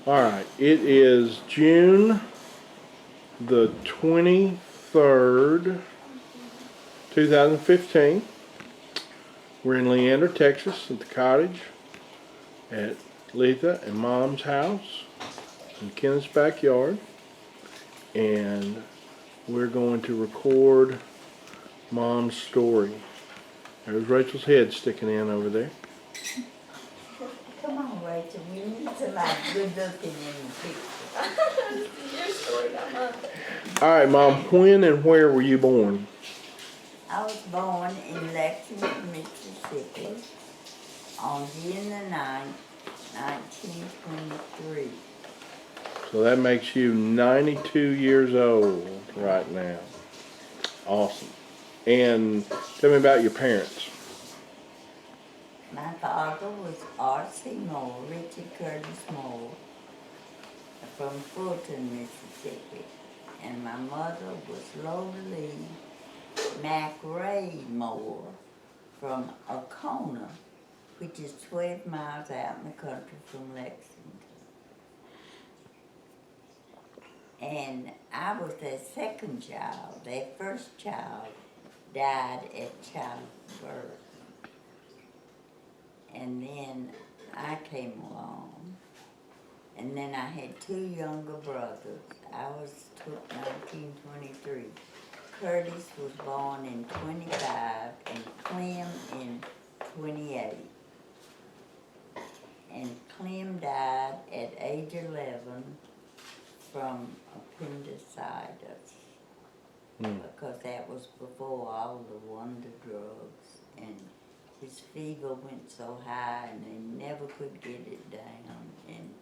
All right, it is June the 23rd, 2015. We're in Leander, Texas, at the cottage at Letha and Mom's house in Kenneth's backyard. And we're going to record Mom's story. There's Rachel's head sticking in over there. Come on, Rachel, we need somebody good looking in the picture. Your story, not mine. All right, Mom, when and where were you born? I was born in Lexington, Mississippi on June the 9th, 1923. So that makes you 92 years old right now. Awesome. And tell me about your parents. My father was R.C. Moore, Richard Curtis Moore, from Fulton, Mississippi. And my mother was Lola Lee McRae Moore from Oconee, which is 12 miles out in the country from Lexington. And I was their second child. Their first child died at childbirth. And then I came along. And then I had two younger brothers. I was 1923. Curtis was born in 25 and Clem in 28. And Clem died at age 11 from appendicitis. Because that was before all the wonder drugs, and his fever went so high and they never could get it down, and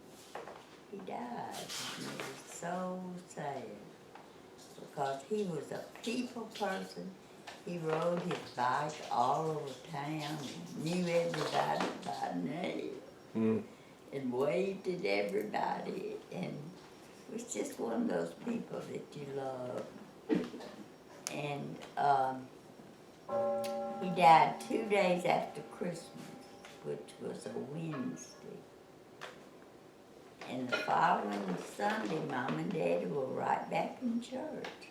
he died. And it was so sad because he was a people person. He rode his bike all over town and knew everybody by name and waved at everybody, and was just one of those people that you love. And he died 2 days after Christmas, which was a Wednesday. And the following Sunday, Mom and Daddy were right back in church.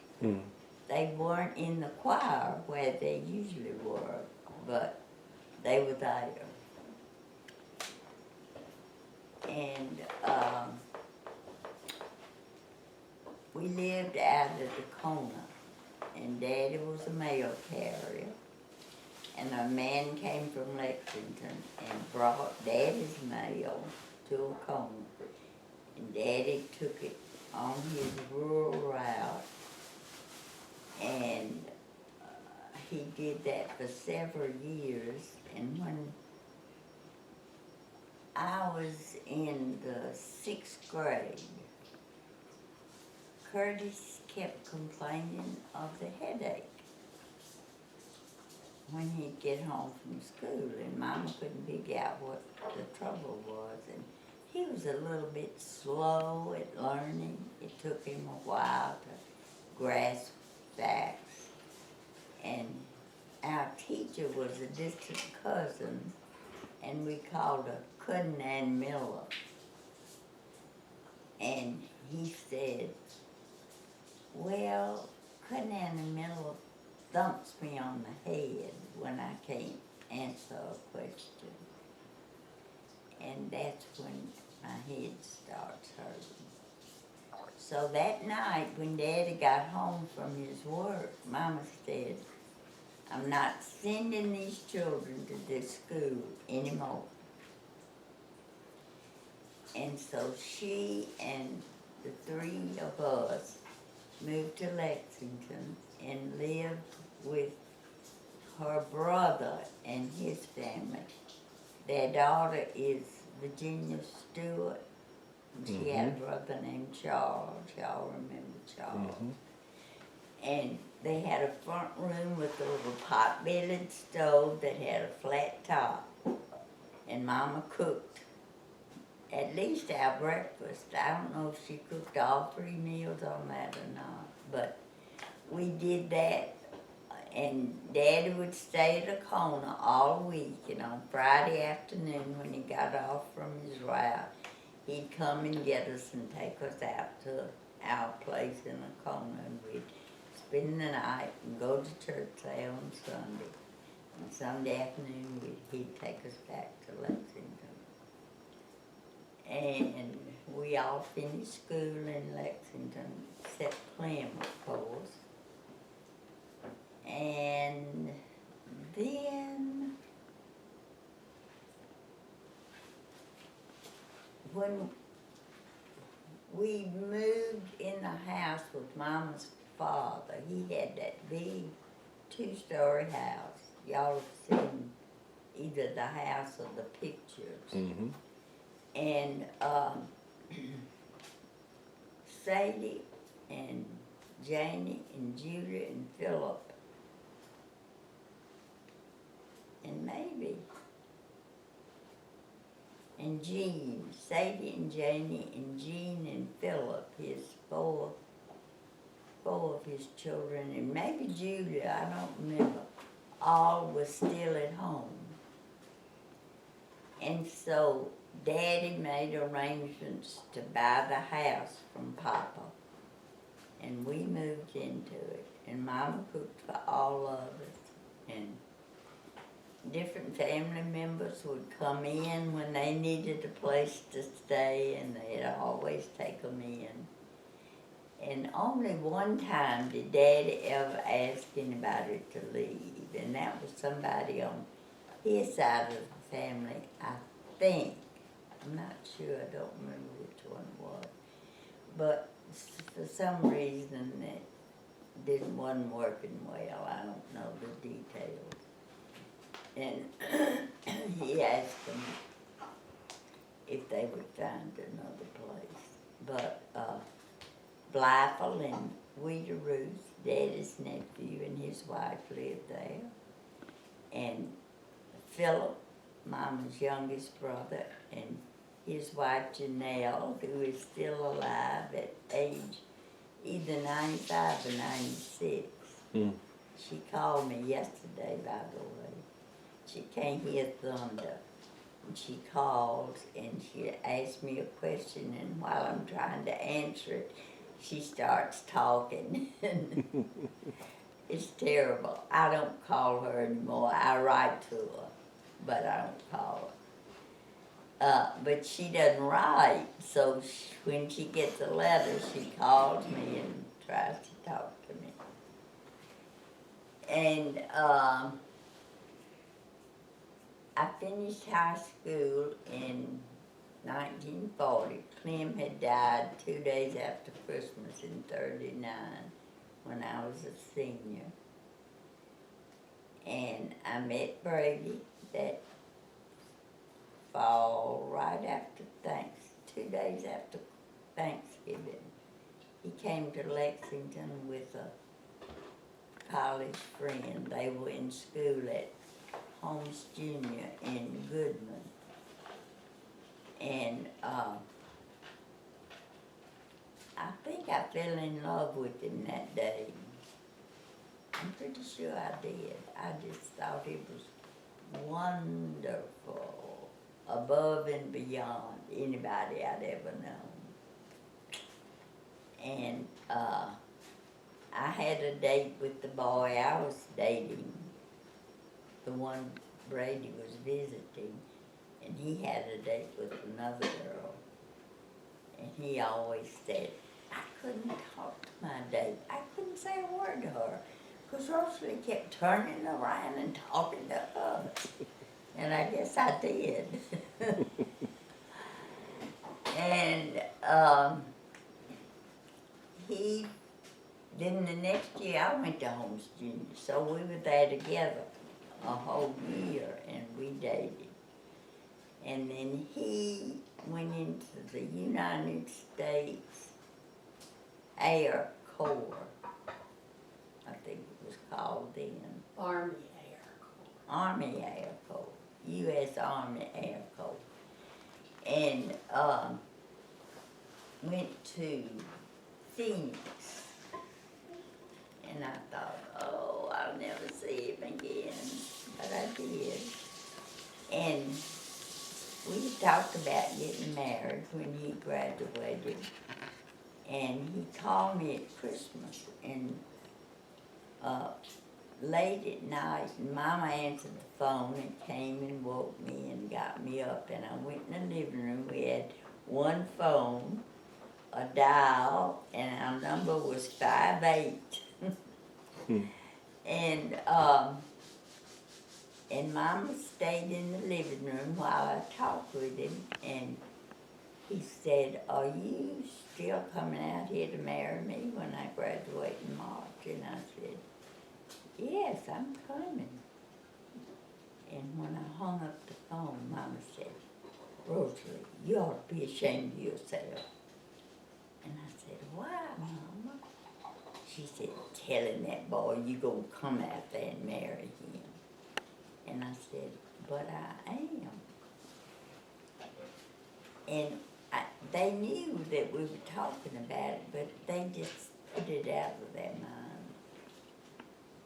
They weren't in the choir where they usually were, but they were there. And we lived out of Oconee, and Daddy was a mail carrier. And a man came from Lexington and brought Daddy's mail to Oconee. And Daddy took it on his rural route, and he did that for several years. And when I was in the 6th grade, Curtis kept complaining of the headache when he'd get home from school, and Mama couldn't figure out what the trouble was. And he was a little bit slow at learning. It took him a while to grasp facts. And our teacher was a distant cousin, and we called her Cousin Ann Miller. And he said, well, Cousin Ann Miller thumps me on the head when I can't answer a question. And that's when my head starts hurting. So that night when Daddy got home from his work, Mama said, I'm not sending these children to this school anymore. And so she and the three of us moved to Lexington and lived with her brother and his family. Their daughter is Virginia Stewart, and she had a brother named Charles. Y'all remember Charles? And they had a front room with a little pot-bellied stove that had a flat top. And Mama cooked at least our breakfast. I don't know if she cooked all 3 meals on that or not, but we did that. And Daddy would stay at Oconee all week, and on Friday afternoon when he got off from his route, he'd come and get us and take us out to our place in the corner, and we'd spend the night and go to church there on Sunday. And Sunday afternoon, he'd take us back to Lexington. And we all finished school in Lexington, except Clem, of course. And then, when we moved in the house with Mama's father, he had that big two-story house. Y'all have seen either the house or the pictures. Mm-hmm. And Sadie and Janie and Julia and Philip and maybe and Jean, Sadie and Janie and Jean and Philip, his four of his children, and maybe Julia, I don't remember, all was still at home. And so Daddy made arrangements to buy the house from Papa, and we moved into it, and Mama cooked for all of us, and different family members would come in when they needed a place to stay, and they'd always take them in. And only one time did Daddy ever ask anybody to leave, and that was somebody on his side of the family, I think. I'm not sure, I don't remember which one it was. But for some reason it wasn't working well, I don't know the details. And he asked them if they would find another place. But Blythel and Weeder Ruth, Daddy's nephew and his wife lived there. And Philip, Mama's youngest brother, and his wife Janelle, who is still alive at age either 95 or 96. Mm. She called me yesterday, by the way. She can't hear thunder. And she calls and she asked me a question, and while I'm trying to answer it, she starts talking. It's terrible. I don't call her anymore. I write to her, but I don't call her. But she doesn't write, so when she gets a letter, she calls me and tries to talk to me. And I finished high school in 1940. Clem had died 2 days after Christmas in '39 when I was a senior. And I met Brady that fall right after 2 days after Thanksgiving. He came to Lexington with a college friend. They were in school at Holmes Junior in Goodman. And I think I fell in love with him that day. I'm pretty sure I did. I just thought he was wonderful, above and beyond anybody I'd ever known. And I had a date with the boy I was dating, the one Brady was visiting, and he had a date with another girl. And he always said, I couldn't talk to my date. I couldn't say a word to her, because Rosalie kept turning around and talking to us. And I guess I did. And then the next year I went to Holmes Junior, so we were there together a whole year, and we dated. And then he went into the United States Air Corps, I think it was called then. Army Air Corps. Army Air Corps, U.S. Army Air Corps. And went to Phoenix. And I thought, oh, I'll never see him again. But I did. And we talked about getting married when he graduated. And he called me at Christmas and late at night, and Mama answered the phone and came and woke me and got me up, and I went in the living room. We had one phone, a dial, and our number was 58. And Mama stayed in the living room while I talked with him, and he said, "Are you still coming out here to marry me when I graduate in March?" And I said, "Yes, I'm coming." And when I hung up the phone, Mama said, "Rosalie, you ought to be ashamed of yourself." And I said, "Why, Mama?" She said, "Telling that boy you gonna come out there and marry him." And I said, "But I am." And they knew that we were talking about it, but they just put it out of their mind.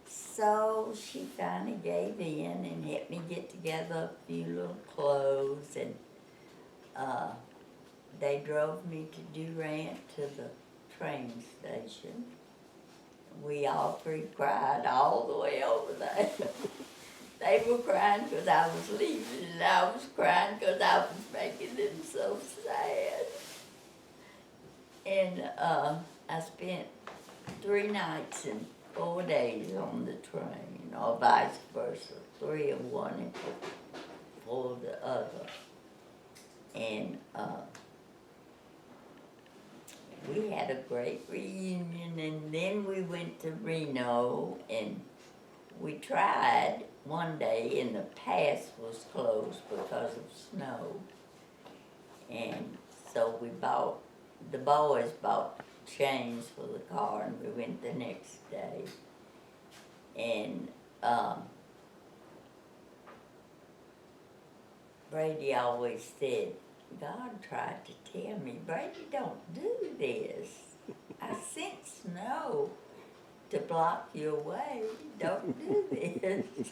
So she finally gave in and helped me get together a few little clothes, and they drove me to Durant to the train station. We all three cried all the way over there. They were crying because I was leaving, and I was crying because I was making them so sad. And I spent 3 nights and 4 days on the train, or vice versa, 3 of one and 4 of the other. And we had a great reunion, and then we went to Reno, and we tried one day, and the pass was closed because of snow. And so the boys bought chains for the car, and we went the next day. And Brady always said, "God tried to tell me, Brady, don't do this. I sent snow to block your way. Don't do this."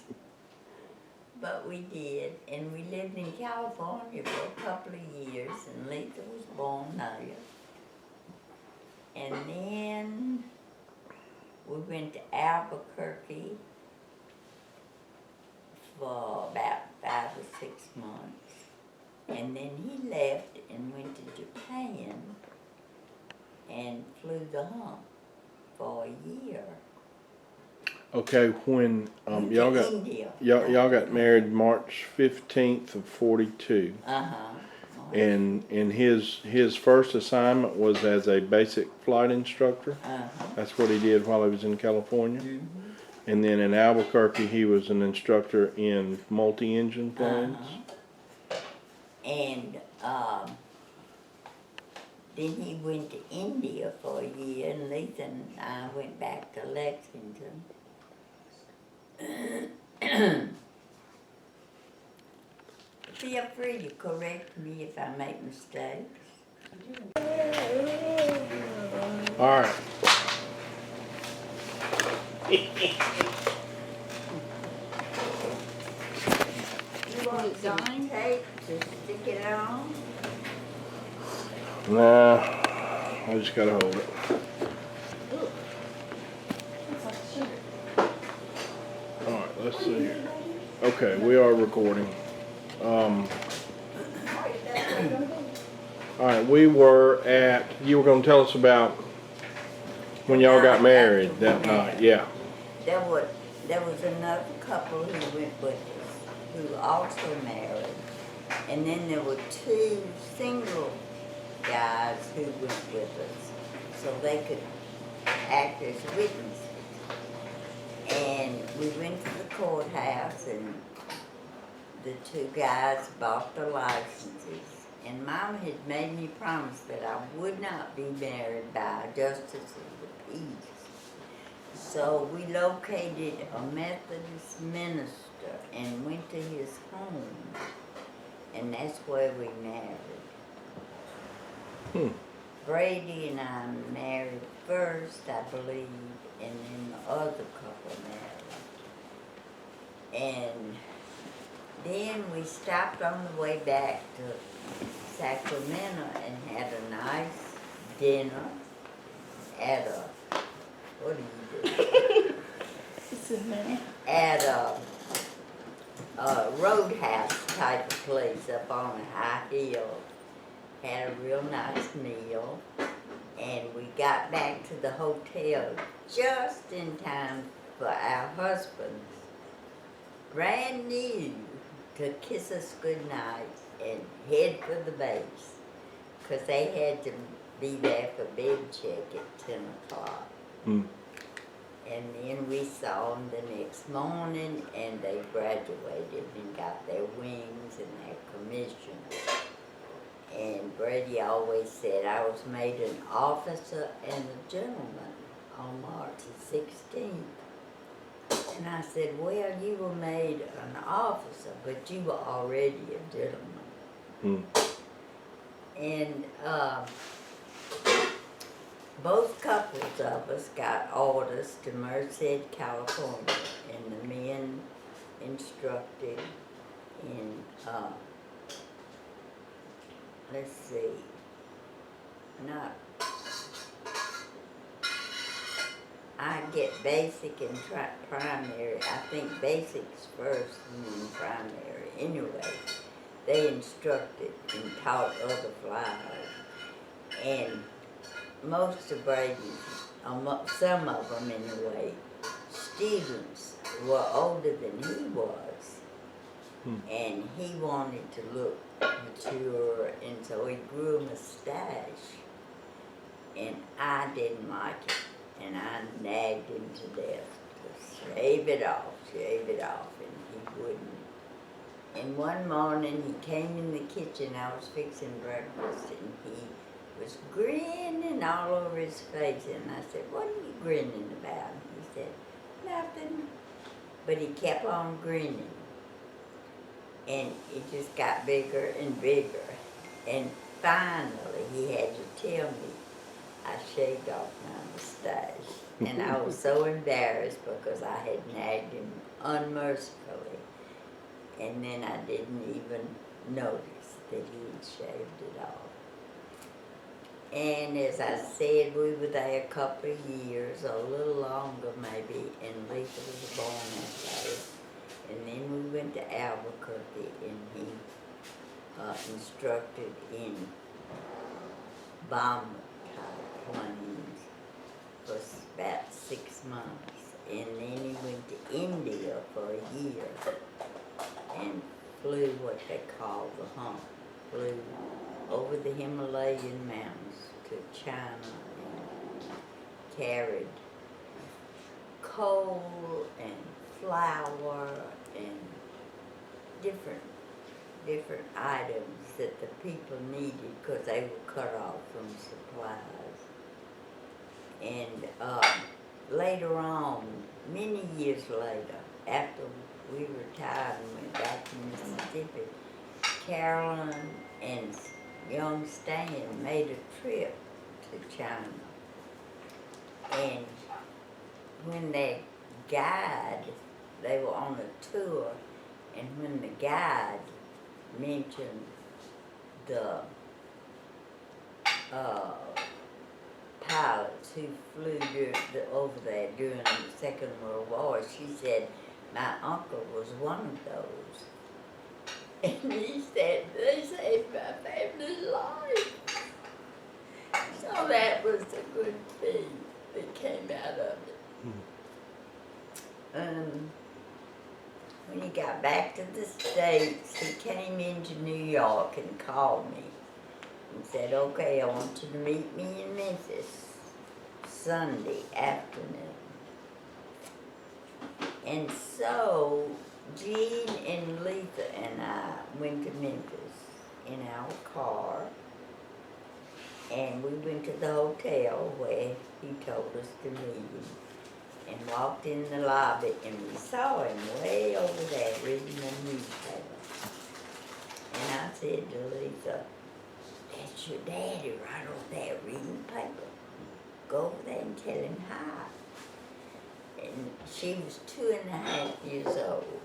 But we did, and we lived in California for a couple of years, and Letha was born there. And then we went to Albuquerque for about 5 or 6 months. And then he left and went to Japan and flew the hump for a year. Okay, when Went y'all to got India. y'all got married March 15th of 42, and his first assignment was as a basic flight instructor. That's what he did while he was in California. And then in Albuquerque, he was an instructor in multi-engine planes. And then he went to India for a year, and Letha and I went back to Lexington. Feel free to correct me if I make mistakes. All right. You want some tape to stick it on? Nah, I just gotta hold it. All right, let's see here. Okay, we are recording. All right, you were gonna tell us about when y'all got married that night, yeah. There was another couple who went with us, who also married. And then there were 2 single guys who went with us, so they could act as witnesses. And we went to the courthouse, and the 2 guys bought the licenses. And Mama had made me promise that I would not be married by a justice of the peace. So we located a Methodist minister and went to his home, and that's where we married. Brady and I married first, I believe, and then the other couple married. And then we stopped on the way back to Sacramento and had a nice dinner at a, what do you do? It's a minute. At a roadhouse type of place up on a high hill. Had a real nice meal, and we got back to the hotel just in time for our husbands, brand new, to kiss us goodnight and head for the base, 'cause they had to be there for bed check at 10 o'clock. Hmm. And then we saw them the next morning, and they graduated and got their wings and their commission. And Brady always said I was made an officer and a gentleman on March the 16th. And I said, well, you were made an officer, but you were already a gentleman. Hmm. And both couples of us got orders to Merced, California, and the men instructed in, let's see, not, I get basic and primary. I think basics first and then primary. Anyway, they instructed and taught other flyers. And most of Brady's, some of them anyway, students were older than he was. And he wanted to look mature, and so he grew a mustache. And I didn't like it, and I nagged him to death to shave it off, and he wouldn't. And one morning he came in the kitchen, I was fixing breakfast, and he was grinning all over his face, and I said, what are you grinning about? And he said, nothing. But he kept on grinning. And it just got bigger and bigger. And finally he had to tell me I shaved off my mustache. And I was so embarrassed because I had nagged him unmercifully. And then I didn't even notice that he had shaved it off. And as I said, we were there a couple of years, a little longer maybe, and Lisa was born that day. And then we went to Albuquerque, and he instructed in bomber type planes for about 6 months. And then he went to India for a year and flew what they call the hump, flew over the Himalayan mountains to China and carried coal and flour and different items that the people needed because they were cut off from supplies. And later on, many years later, after we retired and went back to Mississippi, Carolyn and young Stan made a trip to China. And when they guide, they were on a tour, and when the guide mentioned the pilots who flew over there during the Second World War, she said, my uncle was one of those. And he said, they saved my family's life. So that was a good thing that came out of it. When he got back to the States, he came into New York and called me and said, okay, I want you to meet me in Memphis Sunday afternoon. And so Jean and Letha and I went to Memphis in our car, and we went to the hotel where he told us to meet him, and walked in the lobby, and we saw him way over there reading the newspaper. And I said to Letha, that's your daddy right over there reading the paper. Go over there and tell him hi. And she was 2.5 years old.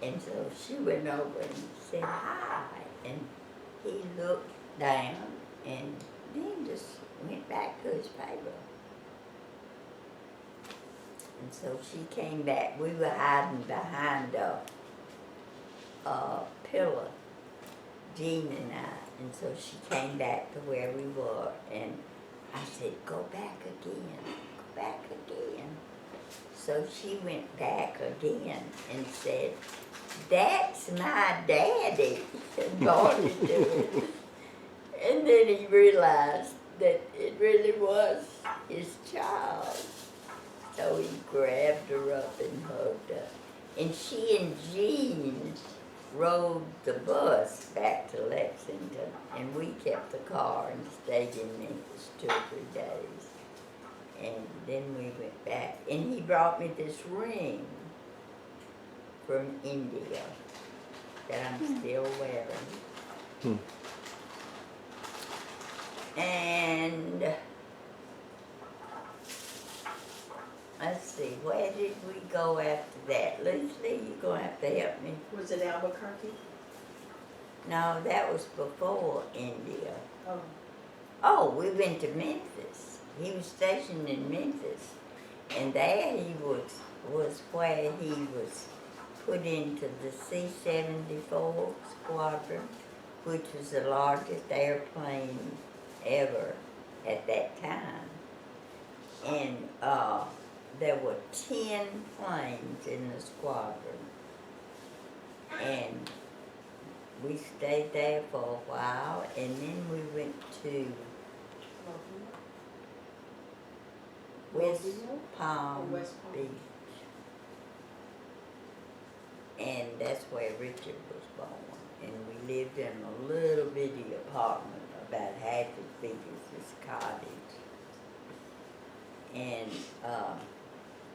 And so she went over and said hi, and he looked down and then just went back to his paper. And so she came back. We were hiding behind a pillar, Jean and I. And so she came back to where we were, and I said, "Go back again, go back again." So she went back again and said, "That's my daddy," and pointed to it. And then he realized that it really was his child. So he grabbed her up and hugged her. And she and Jean rode the bus back to Lexington, and we kept the car and stayed in Memphis 2 or 3 days. And then we went back, and he brought me this ring from India that I'm still wearing. And let's see, where did we go after that? Lucy, you're gonna have to help me. Was it Albuquerque? No, that was before India. Oh, Oh, we went to Memphis. He was stationed in Memphis. And there he was where he was put into the C-74 squadron, which was the largest airplane ever at that time. And there were 10 planes in the squadron. And we stayed there for a while, and then we went to West Palm West Palm. Beach. And that's where Richard was born. And we lived in a little bitty apartment, about half as big as this cottage. And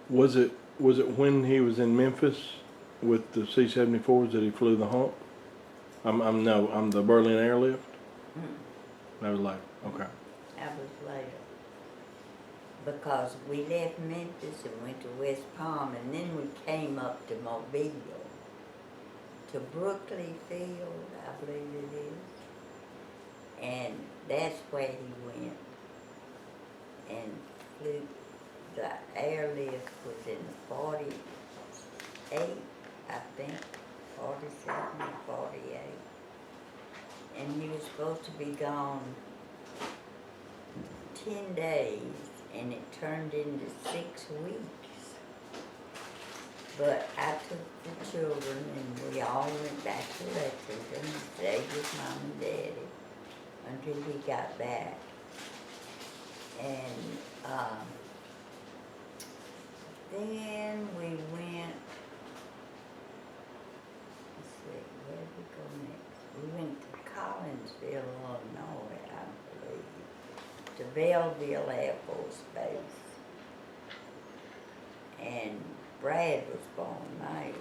Was it when he was in Memphis with the C-74s that he flew the hump? I'm the Berlin airlift. That was like, okay. that was later. Because we left Memphis and went to West Palm, and then we came up to Mobile, to Brookley Field, I believe it is. And that's where he went and flew. The airlift was in 48, I think, 47 or 48. And he was supposed to be gone 10 days, and it turned into 6 weeks. But I took the children, and we all went back to Lexington and stayed with Mom and Daddy until he got back. And then we went, let's see, where did we go next? We went to Collinsville, Illinois, I believe, to Belleville Air Force Base. And Brad was born there.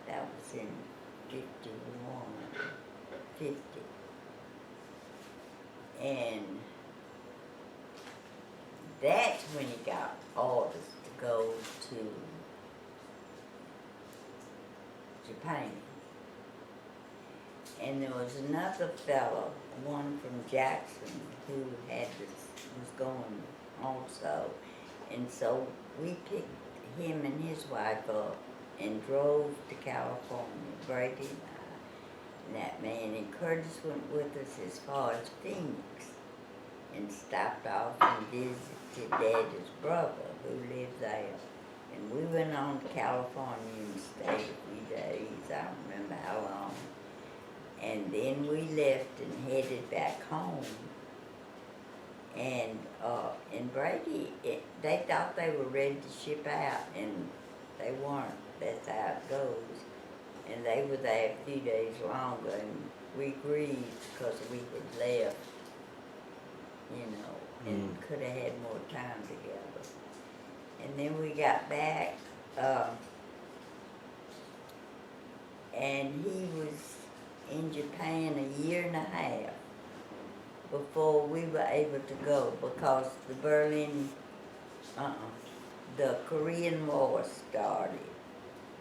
That was in 50. And that's when he got orders to go to Japan. And there was another fellow, one from Jackson, who was going also. And so we picked him and his wife up and drove to California, Brady and I, and that man. And Curtis went with us as far as Phoenix and stopped off and visited Daddy's brother who lived there. And we went on to California and stayed a few days. I don't remember how long. And then we left and headed back home. And Brady, they thought they were ready to ship out, and they weren't. That's how it goes. And they were there a few days longer, and we grieved because we had left, you know, and could have had more time together. And then we got back, and he was in Japan a year and a half before we were able to go, because the Korean War started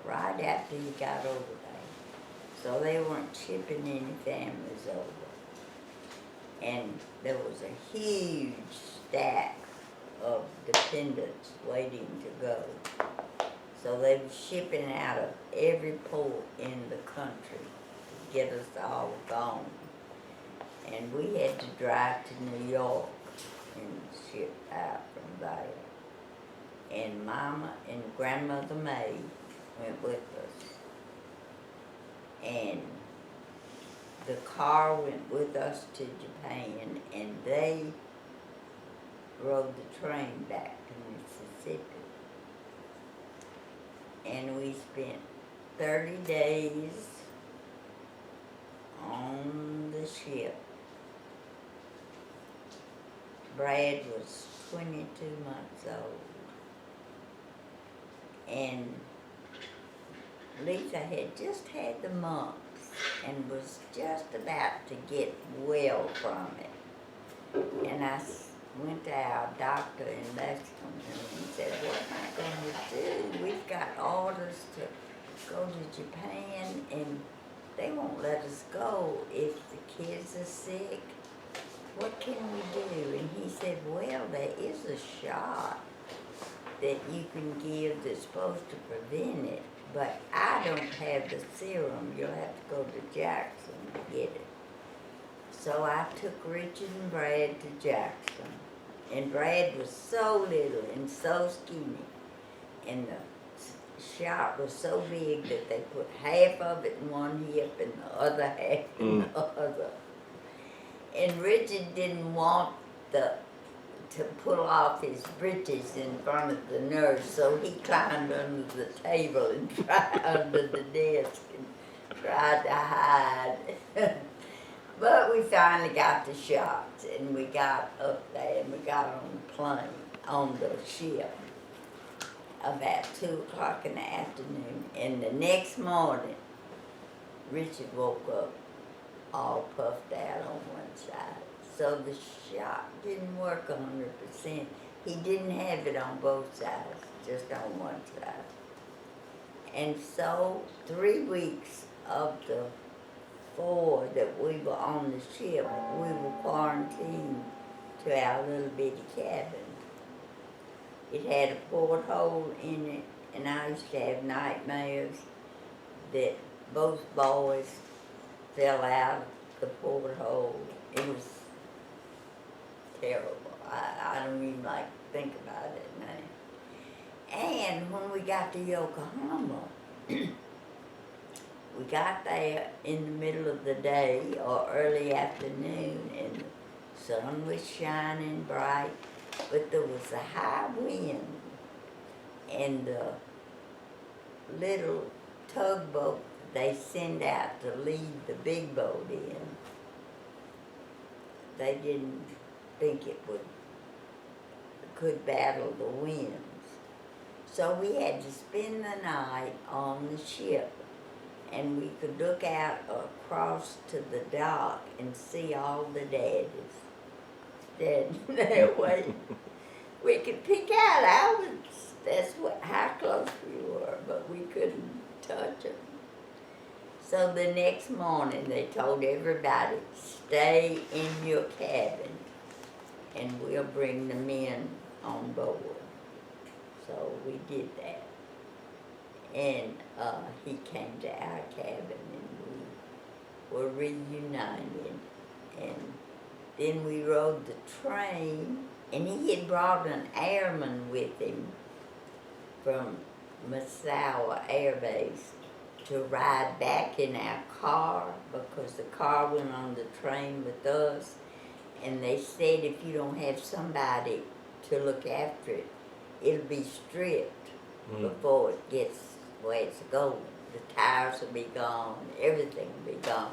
right after he got over there. So they weren't shipping any families over. And there was a huge stack of dependents waiting to go. So they were shipping out of every port in the country to get us all gone. And we had to drive to New York and ship out from there. And Mama and Grandmother May went with us. And the car went with us to Japan, and they rode the train back to Mississippi. And we spent 30 days on the ship. Brad was 22 months old. And Lisa had just had the mumps and was just about to get well from it. And I went to our doctor in Lexington and said, what am I going to do? We've got orders to go to Japan and they won't let us go if the kids are sick. What can we do? And he said, well, there is a shot that you can give that's supposed to prevent it, but I don't have the serum. You'll have to go to Jackson to get it. So I took Richard and Brad to Jackson, and Brad was so little and so skinny, and the shot was so big that they put half of it in one hip and the other half in the other. And Richard didn't want to pull off his breeches in front of the nurse, so he climbed under the table and tried under the desk and tried to hide. But we finally got the shots, and we got up there, and we got on the plane, on the ship, about 2 o'clock in the afternoon. And the next morning, Richard woke up all puffed out on one side. So the shot didn't work 100%. He didn't have it on both sides, just on one side. And so 3 weeks of the 4 that we were on the ship, we were quarantined to our little bitty cabin. It had a porthole in it, and I used to have nightmares that both boys fell out the porthole. It was terrible. I don't even like to think about it now. And when we got to Yokohama, we got there in the middle of the day or early afternoon, and the sun was shining bright, but there was a high wind, and the little tugboat they send out to lead the big boat in, they didn't think it could battle the winds. So we had to spend the night on the ship, and we could look out across to the dock and see all the daddies standing there waiting. We could pick out ours. That's how close we were, but we couldn't touch them. So the next morning they told everybody, stay in your cabin and we'll bring the men on board. So we did that. And he came to our cabin and we were reunited. And then we rode the train, and he had brought an airman with him from Misawa Air Base to ride back in our car, because the car went on the train with us, and they said if you don't have somebody to look after it, it'll be stripped before it gets where it's going. The tires will be gone, everything will be gone.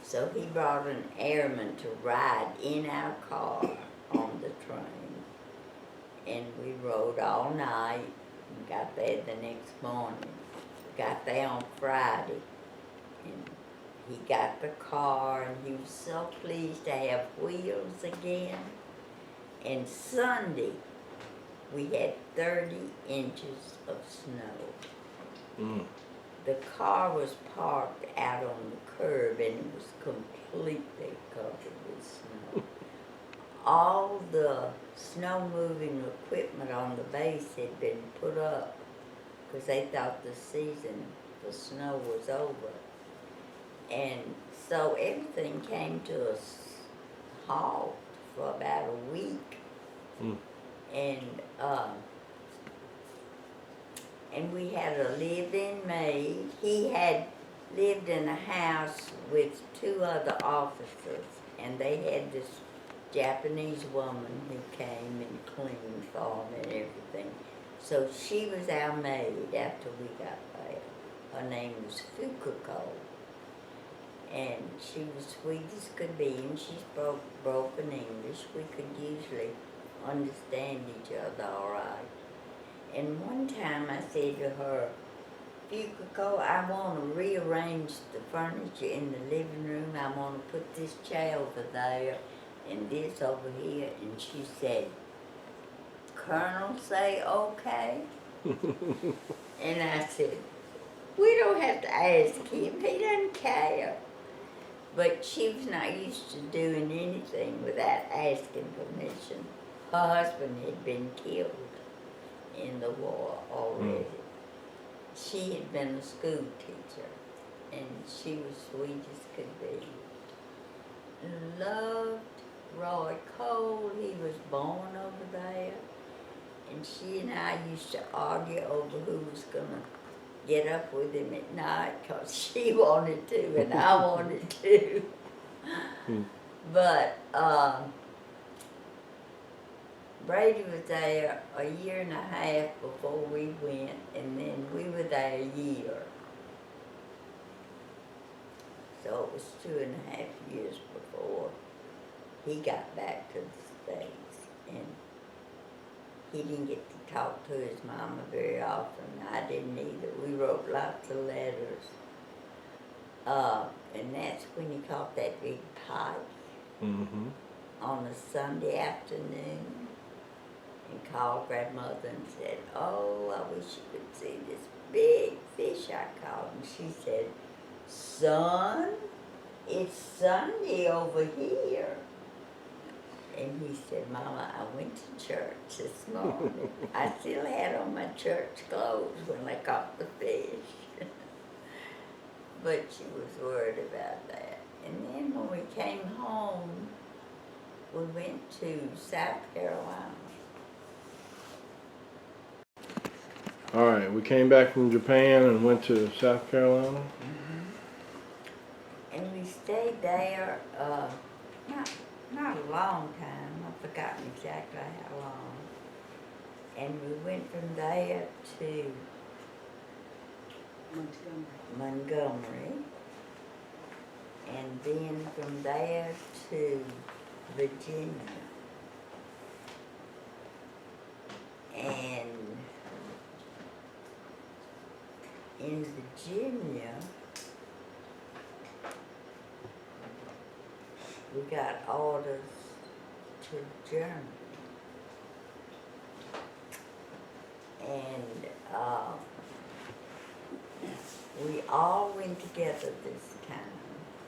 So he brought an airman to ride in our car on the train, and we rode all night and got there the next morning. Got there on Friday, and he got the car, and he was so pleased to have wheels again. And Sunday, we had 30 inches of snow. the car was parked out on the curb and it was completely covered with snow. All the snow moving equipment on the base had been put up because they thought the season for snow was over. And so everything came to a halt for about a week. Mm. And we had a live-in maid. He had lived in a house with 2 other officers, and they had this Japanese woman who came and cleaned for them and everything. So she was our maid after we got there. Her name was Fukuko. And she was sweet as could be, and she spoke broken English. We could usually understand each other all right. And one time I said to her, Fukuko, I want to rearrange the furniture in the living room. I want to put this chair over there and this over here. And she said, Colonel say okay? And I said, we don't have to ask him. He doesn't care. But she was not used to doing anything without asking permission. Her husband had been killed in the war already. She had been a school teacher, and she was sweet as could be. Loved Roy Cole. He was born over there, and she and I used to argue over who was going to get up with him at night because she wanted to and I wanted to. But Brady was there a year and a half before we went, and then we were there a year. So it was 2.5 years before he got back to the States. And he didn't get to talk to his mama very often. I didn't either. We wrote lots of letters. And that's when he caught that big pike on a Sunday afternoon and called Grandmother and said, oh, I wish you could see this big fish I caught. And she said, son, it's Sunday over here. And he said, Mama, I went to church this morning. I still had on my church clothes when I caught the fish. But she was worried about that. And then when we came home, we went to South Carolina. All right, we came back from Japan and went to South Carolina. And we stayed there, not a long time. I've forgotten exactly how long. And we went from there to Montgomery. And then from there to Virginia. And in Virginia, we got orders to Germany. And we all went together this time.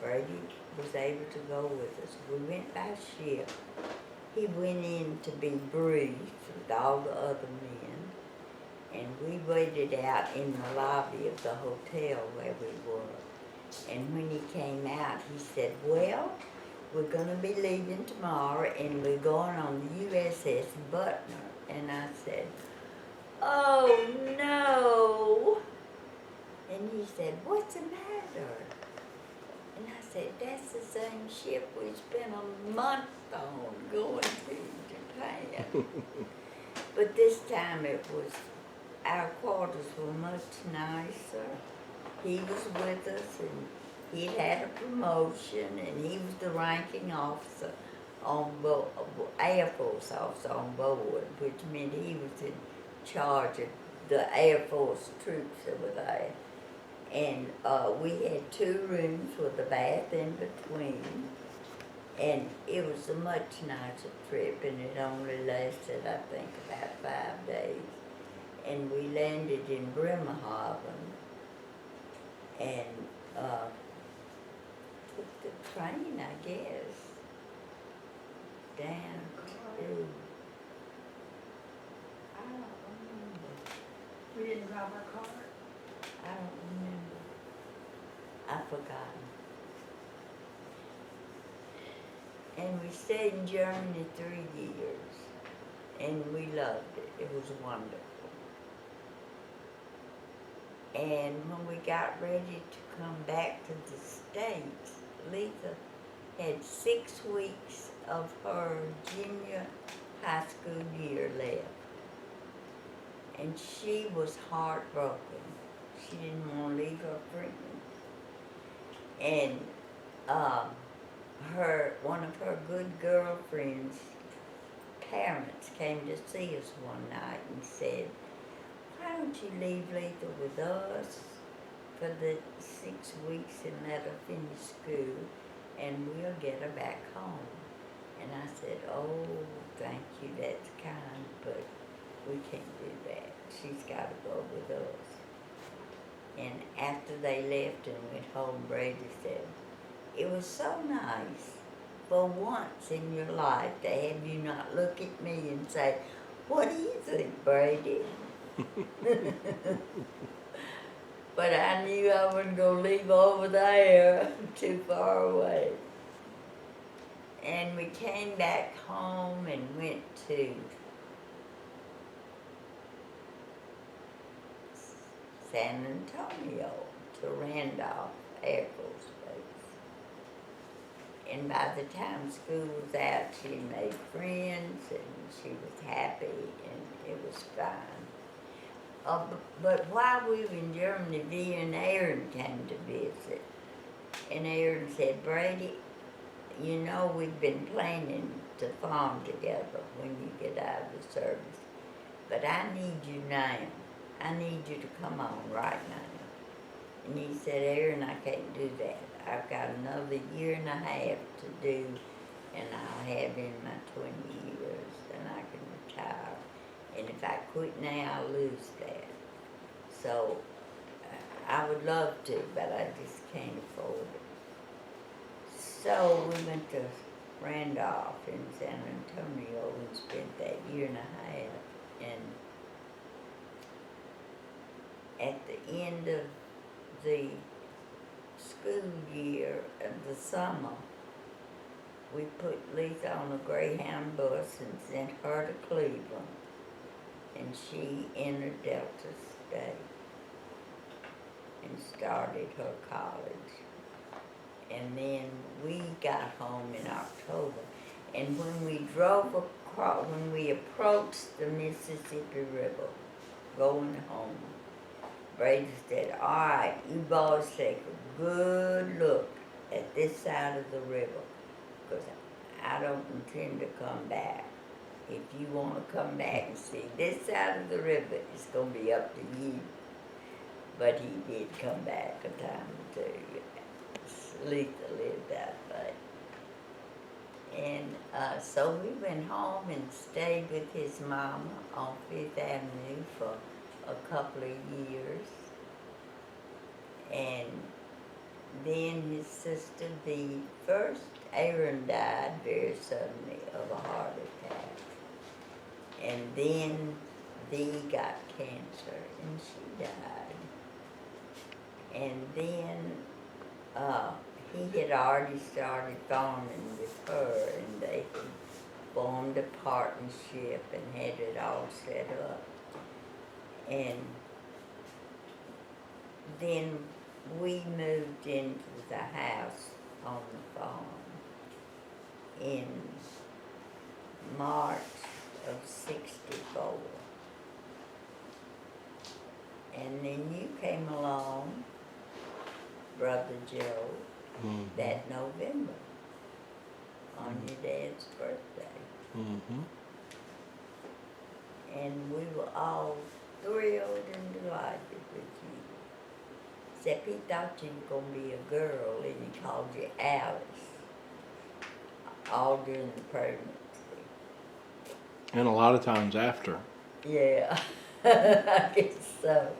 Brady was able to go with us. We went by ship. He went in to be briefed with all the other men, and we waited out in the lobby of the hotel where we were. And when he came out, he said, well, we're going to be leaving tomorrow, and we're going on the USS Butner. And I said, oh, no. And he said, what's the matter? And I said, that's the same ship we spent a month on going to Japan. But this time our quarters were much nicer. He was with us, and he'd had a promotion, and he was the ranking officer on board, Air Force officer on board, which meant he was in charge of the Air Force troops that were there. And we had 2 rooms with a bath in between. And it was a much nicer trip, and it only lasted, I think, about 5 days. And we landed in Bremerhaven. and, took the train, I guess, down to, I don't remember, We didn't drive our car. I don't remember. I've forgotten. And we stayed in Germany 3 years, and we loved it. It was wonderful. And when we got ready to come back to the States, Letha had 6 weeks of her junior high school year left. And she was heartbroken. She didn't want to leave her friends. And one of her good girlfriend's parents came to see us one night and said, "Why don't you leave Letha with us for the 6 weeks and let her finish school, and we'll get her back home?" And I said, "Oh, thank you, that's kind, but we can't do that. She's got to go with us." And after they left and went home, Brady said, "It was so nice for once in your life to have you not look at me and say, 'What do you think, Brady?'" But I knew I wasn't going to leave over there too far away. And we came back home and went to San Antonio, to Randolph Air Force Base. And by the time school was out, she made friends and she was happy and it was fine. But while we were in Germany, Vee and Aaron came to visit. And Aaron said, "Brady, you know we've been planning to farm together when you get out of the service. But I need you now. I need you to come on right now." And he said, "Aaron, I can't do that. I've got another year and a half to do, and I'll have in my 20 years, and I can retire. And if I quit now, I'll lose that. So I would love to, but I just can't afford it." So we went to Randolph in San Antonio and spent that year and a half. And at the end of the school year of the summer, we put Letha on a Greyhound bus and sent her to Cleveland, and she entered Delta State and started her college. And then we got home in October, and when we drove across, when we approached the Mississippi River going home, Brady said, "All right, you boys take a good look at this side of the river, because I don't intend to come back. If you want to come back and see this side of the river, it's going to be up to you." But he did come back a time or two. Letha lived that way. And so we went home and stayed with his mama on Fifth Avenue for a couple of years. And then his sister, Aaron died very suddenly of a heart attack. And then Dee got cancer and she died. And then he had already started farming with her, and they had formed a partnership and had it all set up. And then we moved into the house on the farm in March of '64. And then you came along, Brother Joe, that November on your dad's birthday. Mm-hmm. And we were all thrilled and delighted with you. Except he thought you were going to be a girl, and he called you Alice, all during the pregnancy. And a lot of times after. Yeah, I guess so.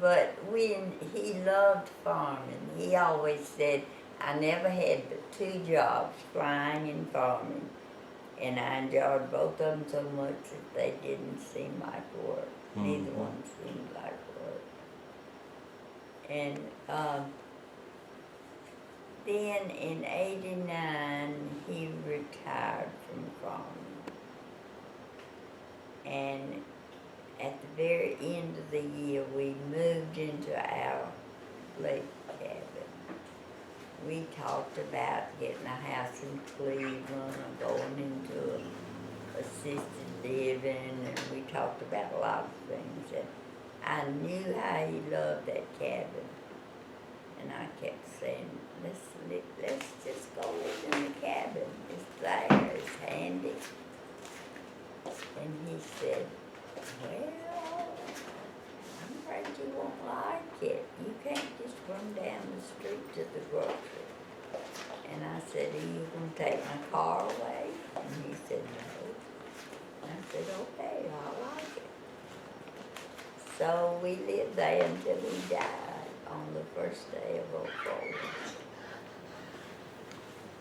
but when he loved farming, he always said, I never had but 2 jobs, flying and farming. And I enjoyed both of them so much that they didn't seem like work. Neither Mhm. one seemed like work. And then in '89, he retired from farming. And at the very end of the year, we moved into our lake cabin. We talked about getting a house in Cleveland or going into assisted living, and we talked about a lot of things. And I knew how he loved that cabin, and I kept saying, let's just go live in the cabin. It's there, it's handy. And he said, well, I'm afraid you won't like it. You can't just run down the street to the grocery. And I said, are you going to take my car away? And he said, no. And I said, okay, I like it. So we lived there until he died on the first day of '04.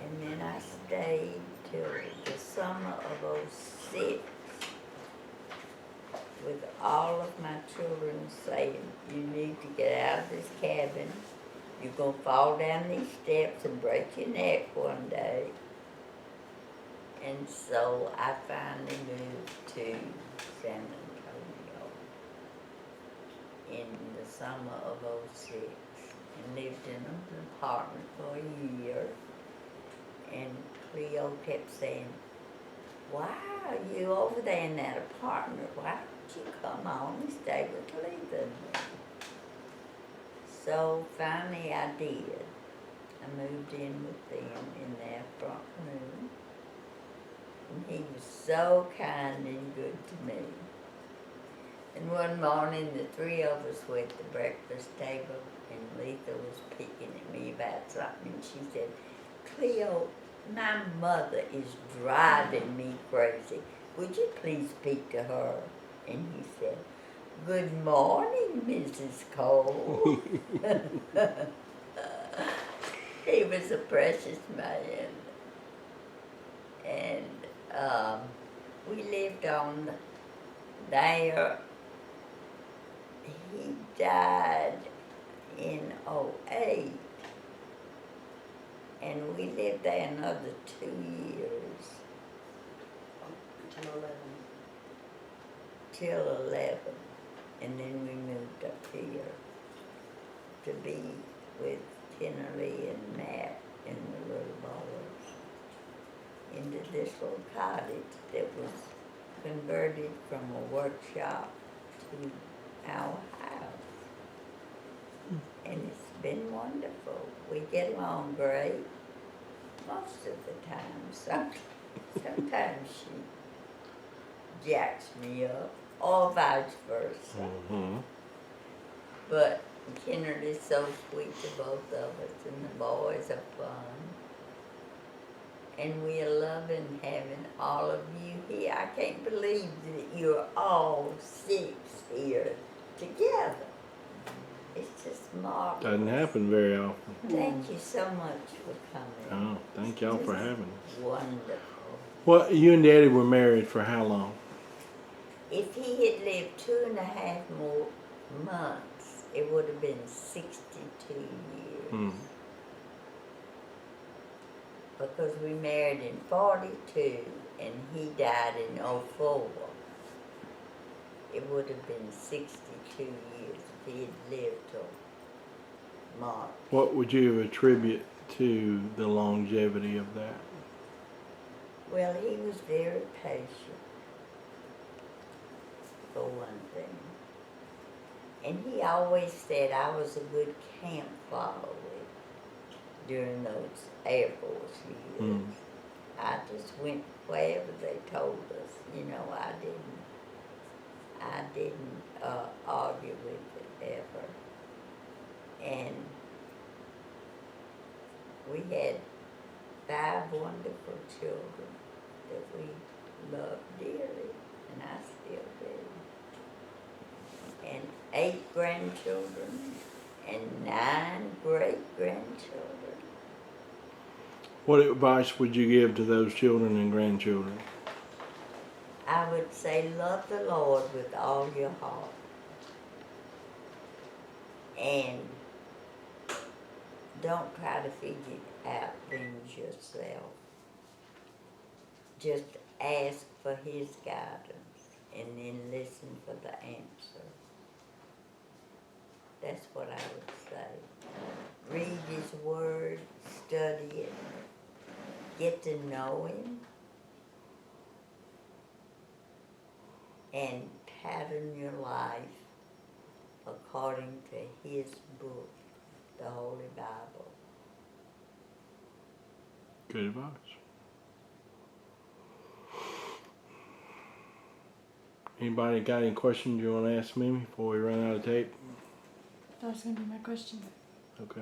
And then I stayed till the summer of '06 with all of my children saying, you need to get out of this cabin. You're going to fall down these steps and break your neck one day. And so I finally moved to San Antonio in the summer of '06 and lived in an apartment for a year. And Cleo kept saying, why are you over there in that apartment? Why don't you come on and stay with Letha and me? So finally I did. I moved in with them in their front room. And he was so kind and good to me. And one morning the 3 of us were at the breakfast table and Letha was picking at me about something. And she said, Cleo, my mother is driving me crazy. Would you please speak to her? And he said, good morning, Mrs. Cole. He was a precious man. And we lived on there. He died in '08. And we lived there another 2 years. Till 11. And then we moved up here to be with Kennerly and Matt and the little boys into this little cottage that was converted from a workshop to our house. And it's been wonderful. We get along great most of the time. Sometimes she jacks me up, or vice versa. Mhm. But Kennerly's so sweet to both of us, and the boys are fun. And we are loving having all of you here. I can't believe that you're all 6 here together. It's just marvelous. Doesn't happen very often. Thank you so much for coming. Oh, thank y'all for having us. Wonderful. Well, you and Daddy were married for how long? If he had lived 2.5 more months, it would have been 62 years. Hmm. Because we married in '42 and he died in '04. It would have been 62 years if he had lived till March. What would you attribute to the longevity of that? Well, he was very patient, for one thing. And he always said I was a good camp follower during those Air Force years. Mm. I just went wherever they told us. You know, I didn't argue with it ever. And we had 5 wonderful children that we loved dearly, and I still do. and 8 grandchildren and 9 great-grandchildren. What advice would you give to those children and grandchildren? I would say love the Lord with all your heart. And don't try to figure out things yourself. Just ask for His guidance and then listen for the answer. That's what I would say. Read His Word, study it, get to know Him, and pattern your life according to His book, the Holy Bible. Good advice. Anybody got any questions you want to ask Mimi before we run out of tape? That was gonna be my question. Okay.